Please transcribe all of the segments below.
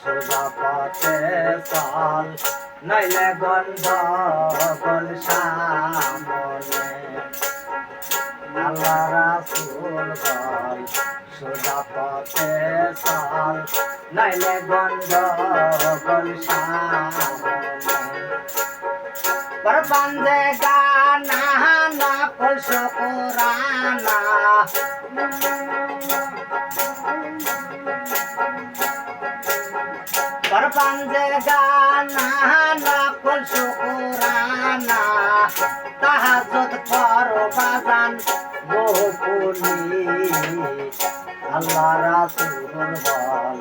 সোজা পথে চল নইলে গন্ডগোল সামনে আল্লাহ রাসূল বল সোজা পথে চল নইলে গন্ডগোল সামনে পরবন্দে গানা না কলস কোরআনা পরবন্দে গানা না কলস কোরআনা তাহাজ্জুদ করো বাজান গোপনী আল্লাহ রাসূল বল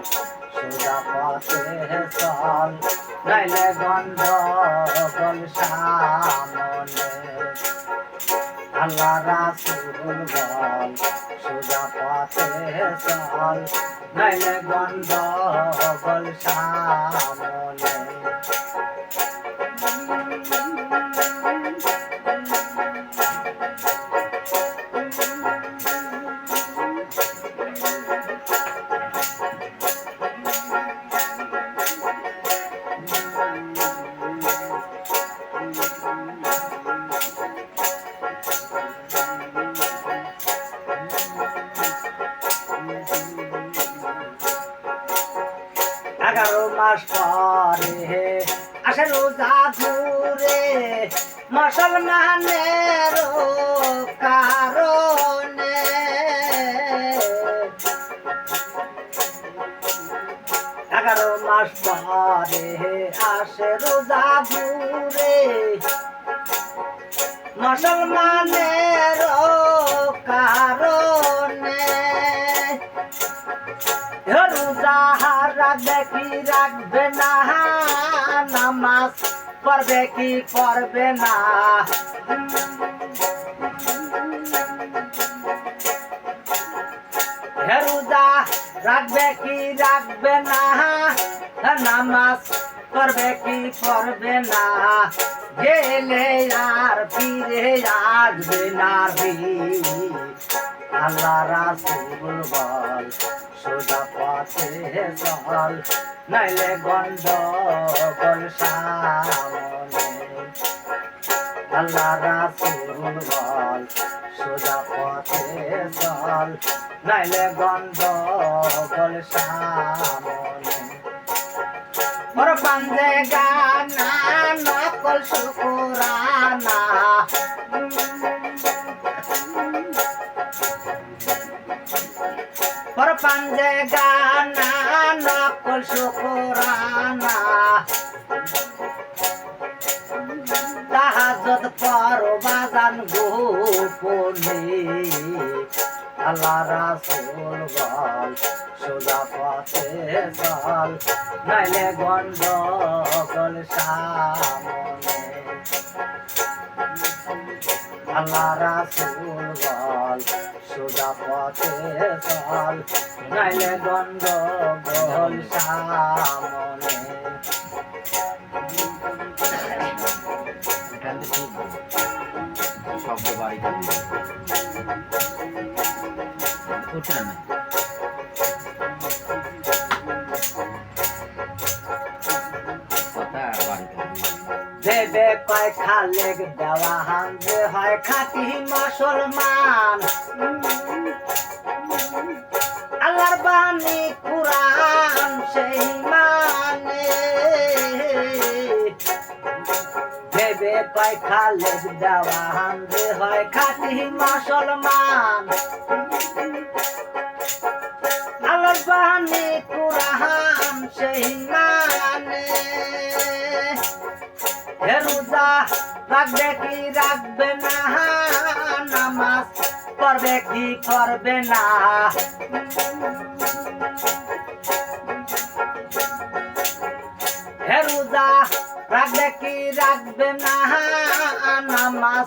সোজা পথে চল নইলে গন্ডগোল সামনে আল্লাহ রাসূল বল সোজা পথে চল নইলে গন্ডগোল সামনে মাস পরে আসে রোজা ঘুরে মুসলমানের কারণে 11 মাস পরে আসে রোজা ঘুরে মুসলমানের কারণে রোজা রাখবে কি রাখবে না নামাজ পড়বে কি পড়বে না রোজা রাখবে কি রাখবে না নামাজ পড়বে কি পড়বে না গেলে আর ফিরে আসবে না আল্লাহ রাসূল বল সোজা পথে চল নইলে গন্ডগোল সামনে আল্লাহ রাসূল বল সোজা পথে চল নইলে গন্ডগোল সামনে পরবন্দে গানা নকল শুকরানা পরবন্দে গানা নকল শুকরানা তাহাজ্জুদ পড়ো বাজান গোপনে আল্লাহ রাসূল বল সোজা পথে চল নইলে গন্ডগোল সামনে আল্লাহ রাসূল বল সোজা পথে চল নইলে গন্ডগোল সামনে শব্দ বাড়ি করছে না দেবে কয় খালেক দেওয়া হামজে হয় খাঁটি মুসলমান আল্লাহর বাণী কুরআন সেই মানে দেবে কয় খালেক দেওয়া হামজে হয় খাঁটি মুসলমান আল্লাহর বাণী কুরআন সেই মানে রোজা রাখবে কি রাখবে না নামাজ পড়বে কি করবে না রোজা রাখবে কি রাখবে না নামাজ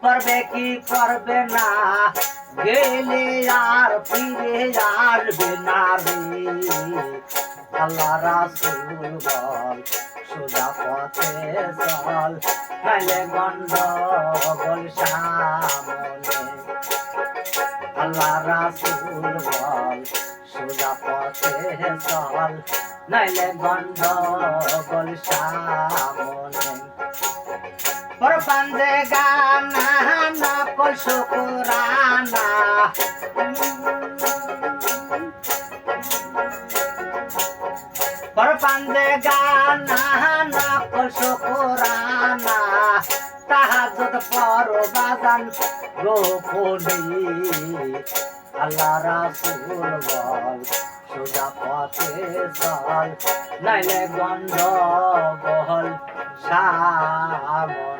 পড়বে কি করবে না গেলে আর ফিরে আসবে না রে আল্লাহ রাসূল বল সোজা পথে চল নইলে গন্ডগোল সামনে আল্লাহ রাসূল বল সোজা পথে চল নাইলে গন্ডগোল সামনে পরপাঞ্জে গানা নকল শুকুরানা পরপাঞ্জে গানা নকল শুকুরানা তাহাজ্জুদ পড়ো বাজান গোপনে আল্লাহ রাসূল বল সোজা পথে চল নাইলে গন্ডগোল সামনে